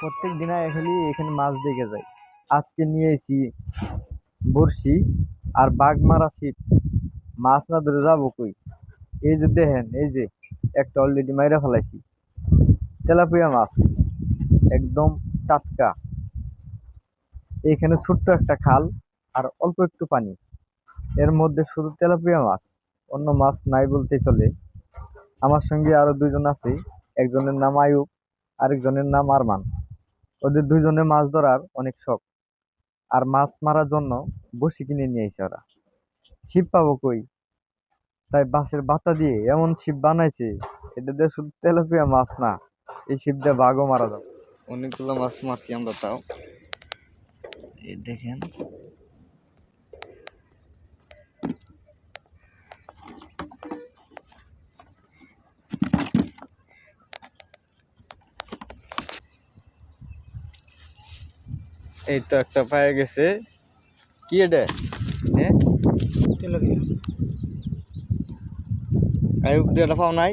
প্রত্যেক দিন খালি এখানে মাছ দেখে যায়। আজকে নিয়ে এসেছি বড়শি আর বাঘ মারা ছিপ। মাছ না ধরে যাবো কই? এই যে দেখেন, এই যে একটা অলরেডি মাইরা ফেলাইছি, তেলাপিয়া মাছ, একদম টাটকা। এখানে ছোট্ট একটা খাল আর অল্প একটু পানি, এর মধ্যে শুধু তেলাপিয়া মাছ, অন্য মাছ নাই বলতেই চলে। আমার সঙ্গে আরো দুইজন আছে, একজনের নাম আয়ুব, আরেকজনের নাম আরমান। ওদের দুইজনের মাছ ধরার অনেক শখ, আর মাছ মারার জন্য বড়শি কিনে নিয়ে আইছে ওরা। ছিপ পাবো কই? তাই বাঁশের বাতা দিয়ে এমন ছিপ বানাইছে, এটা দিয়ে শুধু তেলাপিয়া মাছ না, এই ছিপ দিয়ে বাঘও মারা যাবে। অনেকগুলো মাছ মারছি আমরা, তাও এই দেখেন। এই তো একটা পায়ে গেছে। কি এটা? হ্যাঁ, আয়ুব দিয়ে এটা পাও নাই?